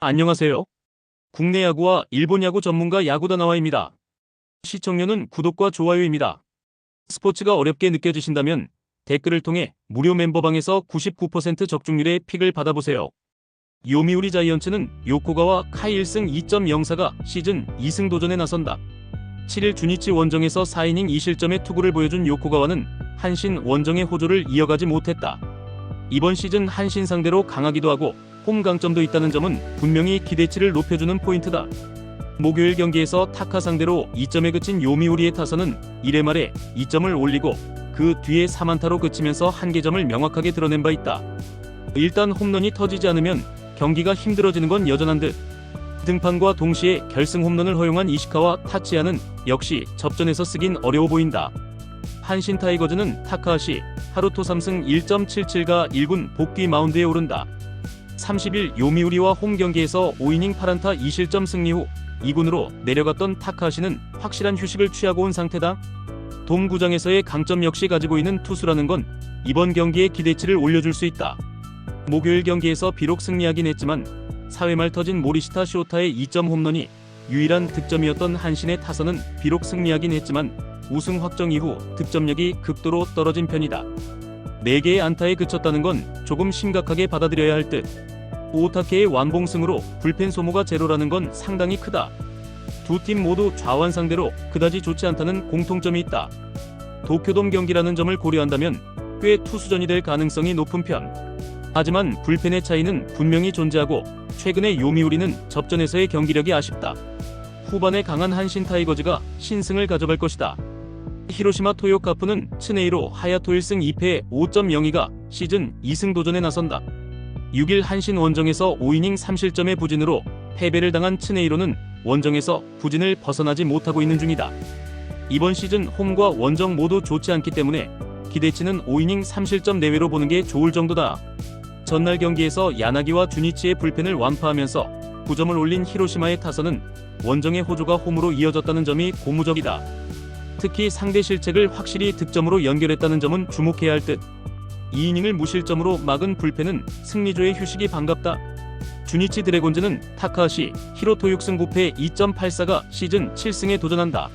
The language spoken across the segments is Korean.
안녕하세요. 국내 야구와 일본 야구 전문가 야구다나와입니다. 시청료는 구독과 좋아요입니다. 스포츠가 어렵게 느껴지신다면 댓글을 통해 무료 멤버방에서 99% 적중률의 픽을 받아보세요. 요미우리 자이언츠는 요코가와 카이 1승 2.04가 시즌 2승 도전에 나선다. 7일 주니치 원정에서 4이닝 2실점의 투구를 보여준 요코가와는 한신 원정의 호조를 이어가지 못했다. 이번 시즌 한신 상대로 강하기도 하고 홈 강점도 있다는 점은 분명히 기대치를 높여주는 포인트다. 목요일 경기에서 타카 상대로 2점에 그친 요미우리의 타선은 1회 말에 2점을 올리고 그 뒤에 3안타로 그치면서 한계점을 명확하게 드러낸 바 있다. 일단 홈런이 터지지 않으면 경기가 힘들어지는 건 여전한 듯. 등판과 동시에 결승 홈런을 허용한 이시카와 타치야는 역시 접전에서 쓰긴 어려워 보인다. 한신 타이거즈는 타카하시, 하루토 3승 1.77가 1군 복귀 마운드에 오른다. 30일 요미우리와 홈 경기에서 5이닝 8안타 2실점 승리 후 2군으로 내려갔던 타카하시는 확실한 휴식을 취하고 온 상태다. 돔구장에서의 강점 역시 가지고 있는 투수라는 건 이번 경기에 기대치를 올려줄 수 있다. 목요일 경기에서 비록 승리하긴 했지만 4회 말 터진 모리시타 쇼타의 2점 홈런이 유일한 득점이었던 한신의 타선은 비록 승리하긴 했지만 우승 확정 이후 득점력이 극도로 떨어진 편이다. 4개의 안타에 그쳤다는 건 조금 심각하게 받아들여야 할 듯. 오타케의 완봉승으로 불펜 소모가 제로라는 건 상당히 크다. 두 팀 모두 좌완 상대로 그다지 좋지 않다는 공통점이 있다. 도쿄돔 경기라는 점을 고려한다면 꽤 투수전이 될 가능성이 높은 편. 하지만 불펜의 차이는 분명히 존재하고 최근의 요미우리는 접전에서의 경기력이 아쉽다. 후반에 강한 한신 타이거즈가 신승을 가져갈 것이다. 히로시마 토요카프는 츠네이로 하야토 1승 2패 5.02가 시즌 2승 도전에 나선다. 6일 한신 원정에서 5이닝 3실점의 부진으로 패배를 당한 츠네이로는 원정에서 부진을 벗어나지 못하고 있는 중이다. 이번 시즌 홈과 원정 모두 좋지 않기 때문에 기대치는 5이닝 3실점 내외로 보는 게 좋을 정도다. 전날 경기에서 야나기와 주니치의 불펜을 완파하면서 9점을 올린 히로시마의 타선은 원정의 호조가 홈으로 이어졌다는 점이 고무적이다. 특히 상대 실책을 확실히 득점으로 연결했다는 점은 주목해야 할 듯. 2이닝을 무실점으로 막은 불펜은 승리조의 휴식이 반갑다. 주니치 드래곤즈는 타카하시, 히로토 6승 9패 2.84가 시즌 7승에 도전한다.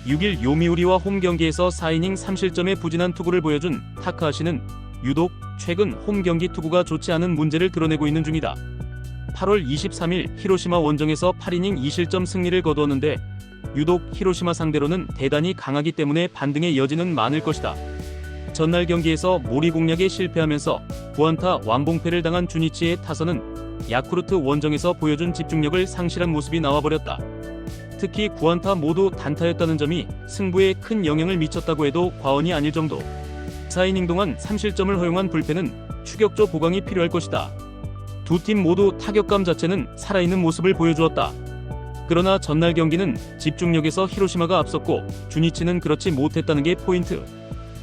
6일 요미우리와 홈 경기에서 4이닝 3실점의 부진한 투구를 보여준 타카하시는 유독 최근 홈 경기 투구가 좋지 않은 문제를 드러내고 있는 중이다. 8월 23일 히로시마 원정에서 8이닝 2실점 승리를 거두었는데 유독 히로시마 상대로는 대단히 강하기 때문에 반등의 여지는 많을 것이다. 전날 경기에서 모리 공략에 실패하면서 9안타 완봉패를 당한 주니치의 타선은 야쿠르트 원정에서 보여준 집중력을 상실한 모습이 나와버렸다. 특히 9안타 모두 단타였다는 점이 승부에 큰 영향을 미쳤다고 해도 과언이 아닐 정도. 4이닝 동안 3실점을 허용한 불펜은 추격조 보강이 필요할 것이다. 두 팀 모두 타격감 자체는 살아있는 모습을 보여주었다. 그러나 전날 경기는 집중력에서 히로시마가 앞섰고 주니치는 그렇지 못했다는 게 포인트.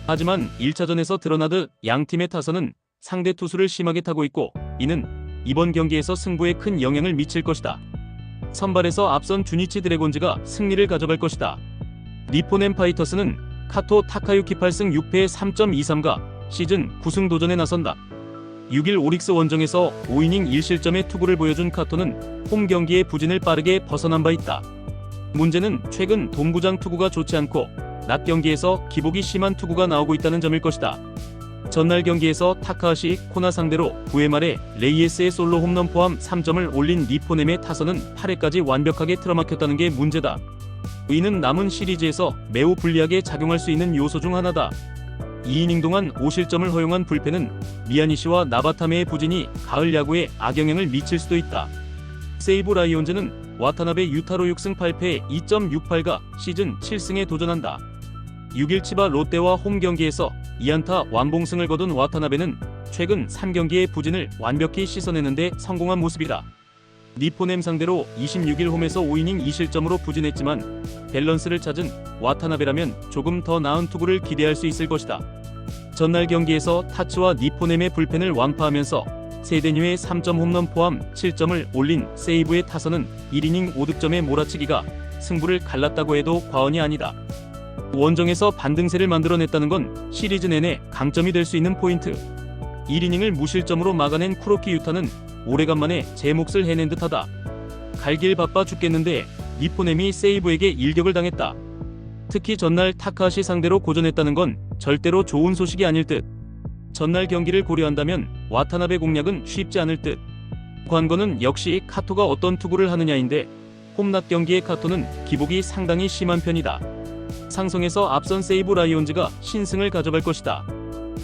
하지만 1차전에서 드러나듯 양팀의 타선은 상대 투수를 심하게 타고 있고 이는 이번 경기에서 승부에 큰 영향을 미칠 것이다. 선발에서 앞선 주니치 드래곤즈가 승리를 가져갈 것이다. 니포넨 파이터스는 카토 타카유키 8승 6패 3.23가 시즌 9승 도전에 나선다. 6일 오릭스 원정에서 5이닝 1실점의 투구를 보여준 카토는 홈 경기의 부진을 빠르게 벗어난 바 있다. 문제는 최근 돔구장 투구가 좋지 않고 낮 경기에서 기복이 심한 투구가 나오고 있다는 점일 것이다. 전날 경기에서 타카하시, 코나 상대로 9회 말에 레이에스의 솔로 홈런 포함 3점을 올린 니포넴의 타선은 8회까지 완벽하게 틀어막혔다는 게 문제다. 이는 남은 시리즈에서 매우 불리하게 작용할 수 있는 요소 중 하나다. 2이닝 동안 5실점을 허용한 불펜은 미야니시와 나바타메의 부진이 가을 야구에 악영향을 미칠 수도 있다. 세이브 라이온즈는 와타나베 유타로 6승 8패 2.68가 시즌 7승에 도전한다. 6일 치바 롯데와 홈 경기에서 2안타 완봉승을 거둔 와타나베는 최근 3경기의 부진을 완벽히 씻어내는데 성공한 모습이다. 니포넴 상대로 26일 홈에서 5이닝 2실점으로 부진했지만 밸런스를 찾은 와타나베라면 조금 더 나은 투구를 기대할 수 있을 것이다. 전날 경기에서 타츠와 니포넴의 불펜을 완파하면서 세데뉴의 3점 홈런 포함 7점을 올린 세이브의 타선은 1이닝 5득점의 몰아치기가 승부를 갈랐다고 해도 과언이 아니다. 원정에서 반등세를 만들어냈다는 건 시리즈 내내 강점이 될 수 있는 포인트. 1이닝을 무실점으로 막아낸 쿠로키 유타는 오래간만에 제 몫을 해낸 듯하다. 갈길 바빠 죽겠는데 니포넴이 세이브에게 일격을 당했다. 특히 전날 타카하시 상대로 고전했다는 건 절대로 좋은 소식이 아닐 듯. 전날 경기를 고려한다면 와타나베 공략은 쉽지 않을 듯. 관건은 역시 카토가 어떤 투구를 하느냐인데 홈낮 경기의 카토는 기복이 상당히 심한 편이다. 상성에서 앞선 세이브 라이온즈가 신승을 가져갈 것이다.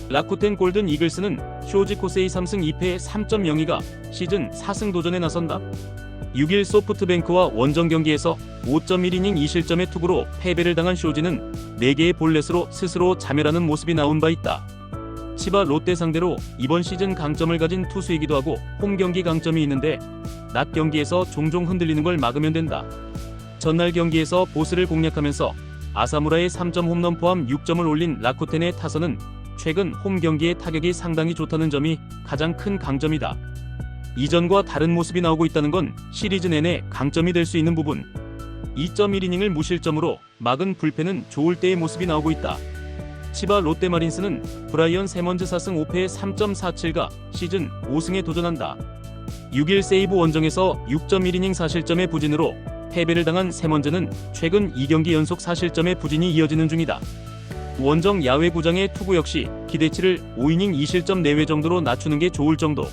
라쿠텐 골든 이글스는 쇼지 코세이 3승 2패 3.02가 시즌 4승 도전에 나선다. 6일 소프트뱅크와 원정 경기에서 5.1이닝 2실점의 투구로 패배를 당한 쇼지는 4개의 볼넷으로 스스로 자멸하는 모습이 나온 바 있다. 치바 롯데 상대로 이번 시즌 강점을 가진 투수이기도 하고 홈 경기 강점이 있는데 낮 경기에서 종종 흔들리는 걸 막으면 된다. 전날 경기에서 보스를 공략하면서 아사무라의 3점 홈런 포함 6점을 올린 라쿠텐의 타선은 최근 홈 경기의 타격이 상당히 좋다는 점이 가장 큰 강점이다. 이전과 다른 모습이 나오고 있다는 건 시리즈 내내 강점이 될 수 있는 부분. 2.1이닝을 무실점으로 막은 불펜은 좋을 때의 모습이 나오고 있다. 치바 롯데마린스는 브라이언 세먼즈 4승 5패 3.47가 시즌 5승에 도전한다. 6일 세이브 원정에서 6.1이닝 4실점의 부진으로 패배를 당한 세먼즈는 최근 2경기 연속 4실점의 부진이 이어지는 중이다. 원정 야외 구장의 투구 역시 기대치를 5이닝 2실점 내외 정도로 낮추는 게 좋을 정도.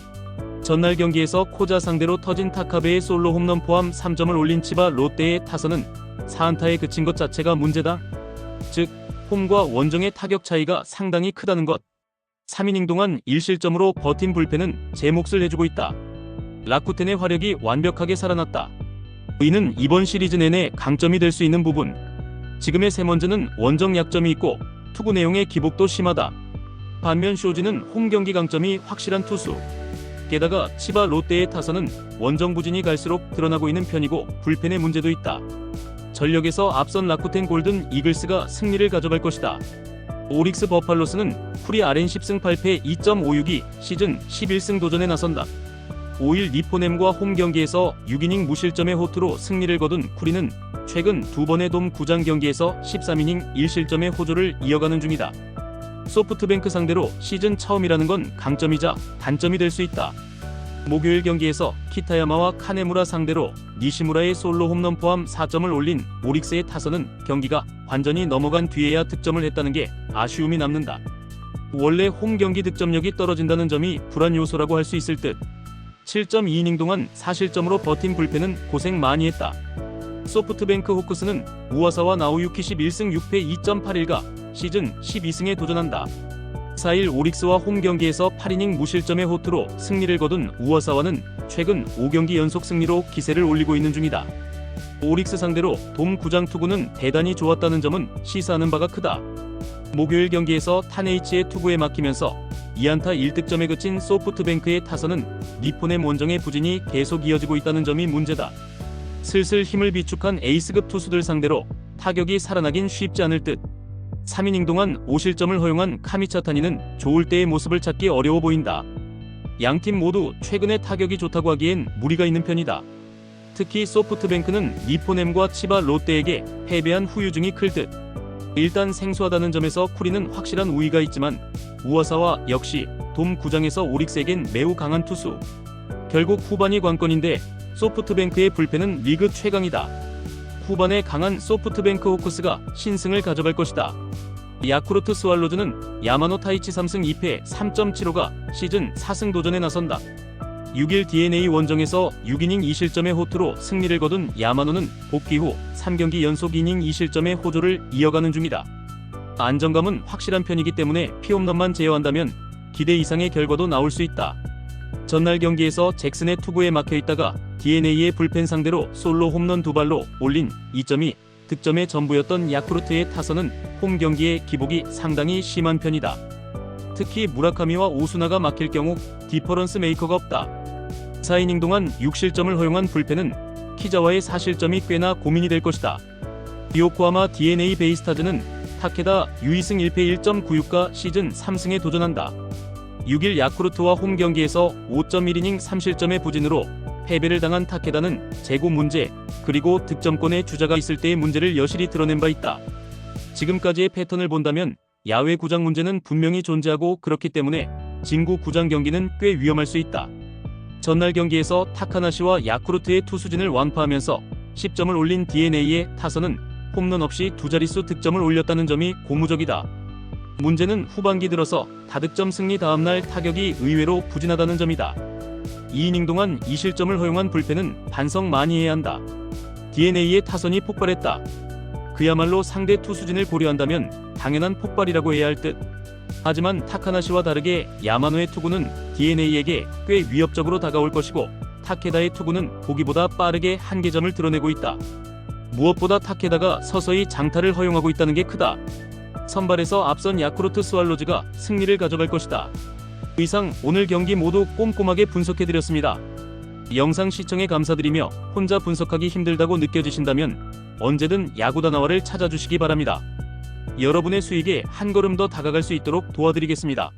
전날 경기에서 코자 상대로 터진 타카베의 솔로 홈런 포함 3점을 올린 치바 롯데의 타선은 4안타에 그친 것 자체가 문제다. 즉 홈과 원정의 타격 차이가 상당히 크다는 것. 3이닝 동안 1실점으로 버틴 불펜은 제 몫을 해주고 있다. 라쿠텐의 화력이 완벽하게 살아났다. 이는 이번 시리즈 내내 강점이 될 수 있는 부분. 지금의 세먼즈는 원정 약점이 있고 투구 내용의 기복도 심하다. 반면 쇼지는 홈 경기 강점이 확실한 투수. 게다가 치바 롯데의 타선은 원정 부진이 갈수록 드러나고 있는 편이고 불펜의 문제도 있다. 전력에서 앞선 라쿠텐 골든 이글스가 승리를 가져갈 것이다. 오릭스 버팔로스는 쿠리 RN 10승 8패 2.56이 시즌 11승 도전에 나선다. 5일 니포넴과 홈 경기에서 6이닝 무실점의 호투로 승리를 거둔 쿠리는 최근 2번의 돔 구장 경기에서 13이닝 1실점의 호조를 이어가는 중이다. 소프트뱅크 상대로 시즌 처음이라는 건 강점이자 단점이 될 수 있다. 목요일 경기에서 키타야마와 카네무라 상대로 니시무라의 솔로 홈런 포함 4점을 올린 오릭스의 타선은 경기가 완전히 넘어간 뒤에야 득점을 했다는 게 아쉬움이 남는다. 원래 홈 경기 득점력이 떨어진다는 점이 불안 요소라고 할 수 있을 듯. 7.2이닝 동안 4실점으로 버틴 불펜은 고생 많이 했다. 소프트뱅크 호크스는 우와사와 나오유키 11승 6패 2.81가 시즌 12승에 도전한다. 4일 오릭스와 홈 경기에서 8이닝 무실점의 호투로 승리를 거둔 우와사와는 최근 5경기 연속 승리로 기세를 올리고 있는 중이다. 오릭스 상대로 돔 구장 투구는 대단히 좋았다는 점은 시사하는 바가 크다. 목요일 경기에서 타네이치의 투구에 막히면서 2안타 1득점에 그친 소프트뱅크의 타선은 니포넴 원정의 부진이 계속 이어지고 있다는 점이 문제다. 슬슬 힘을 비축한 에이스급 투수들 상대로 타격이 살아나긴 쉽지 않을 듯. 3이닝 동안 5실점을 허용한 카미차타니는 좋을 때의 모습을 찾기 어려워 보인다. 양팀 모두 최근에 타격이 좋다고 하기엔 무리가 있는 편이다. 특히 소프트뱅크는 니포넴과 치바 롯데에게 패배한 후유증이 클 듯. 일단 생소하다는 점에서 쿠리는 확실한 우위가 있지만 우와사와 역시 돔 구장에서 오릭스에겐 매우 강한 투수. 결국 후반이 관건인데 소프트뱅크의 불펜은 리그 최강이다. 후반에 강한 소프트뱅크 호크스가 신승을 가져갈 것이다. 야쿠르트 스왈로즈는 야마노 타이치 3승 2패 3.75가 시즌 4승 도전에 나선다. 6일 DNA 원정에서 6이닝 2실점의 호투로 승리를 거둔 야마노는 복귀 후 3경기 연속 이닝 2실점의 호조를 이어가는 중이다. 안정감은 확실한 편이기 때문에 피홈런만 제어한다면 기대 이상의 결과도 나올 수 있다. 전날 경기에서 잭슨의 투구에 막혀있다가 DNA의 불펜 상대로 솔로 홈런 2발로 올린 2점이 득점의 전부였던 야쿠르트의 타선은 홈 경기의 기복이 상당히 심한 편이다. 특히 무라카미와 오수나가 막힐 경우 디퍼런스 메이커가 없다. 4이닝 동안 6실점을 허용한 불펜은 키자와의 4실점이 꽤나 고민이 될 것이다. 요코하마 DNA 베이스타즈는 타케다 유이승 1패 1.96가 시즌 3승에 도전한다. 6일 야쿠르트와 홈 경기에서 5.1이닝 3실점의 부진으로 패배를 당한 타케다는 재고 문제 그리고 득점권의 주자가 있을 때의 문제를 여실히 드러낸 바 있다. 지금까지의 패턴을 본다면 야외 구장 문제는 분명히 존재하고 그렇기 때문에 진구 구장 경기는 꽤 위험할 수 있다. 전날 경기에서 타카나시와 야쿠르트의 투수진을 완파하면서 10점을 올린 DeNA의 타선은 홈런 없이 두 자릿수 득점을 올렸다는 점이 고무적이다. 문제는 후반기 들어서 다득점 승리 다음날 타격이 의외로 부진하다는 점이다. 2이닝 동안 2실점을 허용한 불펜은 반성 많이 해야 한다. DeNA의 타선이 폭발했다. 그야말로 상대 투수진을 고려한다면 당연한 폭발이라고 해야 할 듯. 하지만 타카나시와 다르게 야마노의 투구는 DeNA에게 꽤 위협적으로 다가올 것이고 타케다의 투구는 보기보다 빠르게 한계점을 드러내고 있다. 무엇보다 타케다가 서서히 장타를 허용하고 있다는 게 크다. 선발에서 앞선 야쿠르트 스왈로즈가 승리를 가져갈 것이다. 이상 오늘 경기 모두 꼼꼼하게 분석해드렸습니다. 영상 시청에 감사드리며 혼자 분석하기 힘들다고 느껴지신다면 언제든 야구다나와를 찾아주시기 바랍니다. 여러분의 수익에 한 걸음 더 다가갈 수 있도록 도와드리겠습니다.